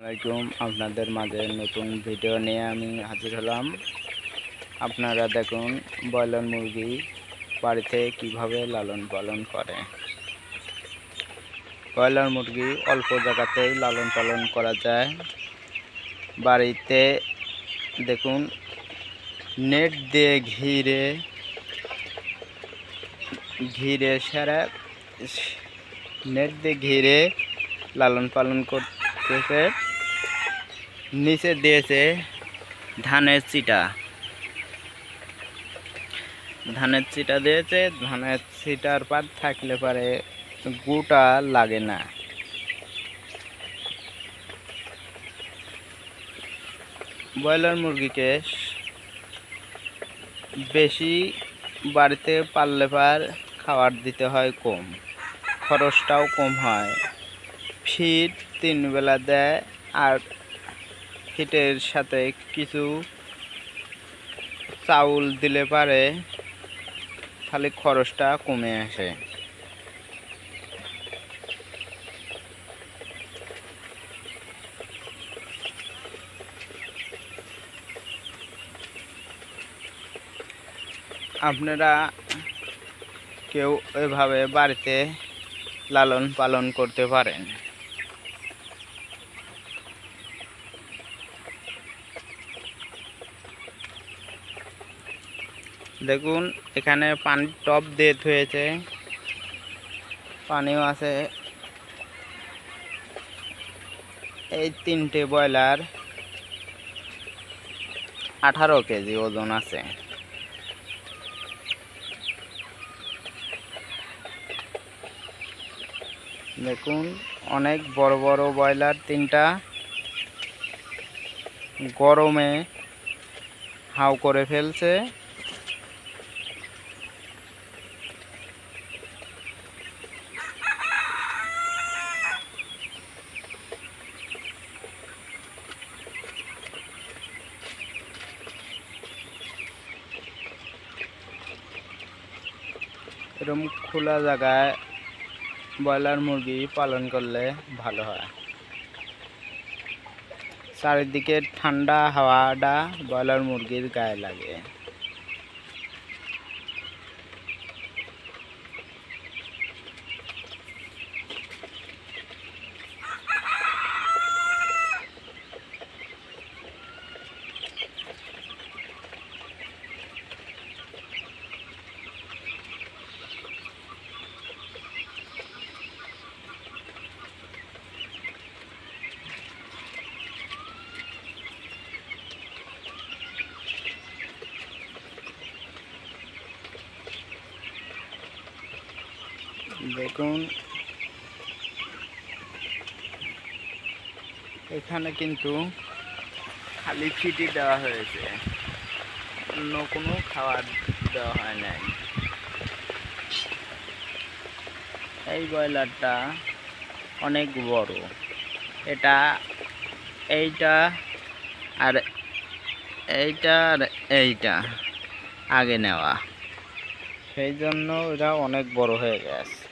আসসালামাইকুম, আপনাদের মাঝে নতুন ভিডিও নিয়ে আমি হাজির হলাম। আপনারা দেখুন ব্রয়লার মুরগি বাড়িতে কিভাবে লালন পালন করে। ব্রয়লার মুরগি অল্প জায়গাতেই লালন পালন করা যায়। বাড়িতে দেখুন নেট দিয়ে ঘিরে লালন পালন করতেছে। নিচে দিয়েছে ধানের চিটা দিয়েছে। ধানের চিটার পাত থাকলে পারে গুটা লাগে না। ব্রয়লার মুরগিকে বেশি বাড়িতে পাললে পার খাবার দিতে হয় কম, খরচটাও কম হয়। ফিড 3 বেলা দেয়, আর ফিটের সাথে কিছু চাউল দিলে পারে খালি খরচটা কমে আসে। আপনারা কেউ এভাবে বাড়িতে লালন পালন করতে পারেন। দেখুন এখানে পানির টব দিয়ে হয়েছে, পানিও আছে। এই 3টে ব্রয়লার 18 কেজি ওজন আছে। দেখুন অনেক বড় বড় ব্রয়লার 3টা গরমে হাউ করে ফেলছে। এরকম খোলা জায়গায় ব্রয়লার মুরগি পালন করলে ভালো হয়। চারিদিকে ঠান্ডা হাওয়াটা ব্রয়লার মুরগির গায়ে লাগে। দেখুন এখানে কিন্তু খালি ফিডই দেওয়া হয়েছে, অন্য কোনো খাবার দেওয়া হয় নাই। এই ব্রয়লারটা অনেক বড়, এইটা আর এইটা আগে নেওয়া, সেই জন্য এরা অনেক বড় হয়ে গেছে।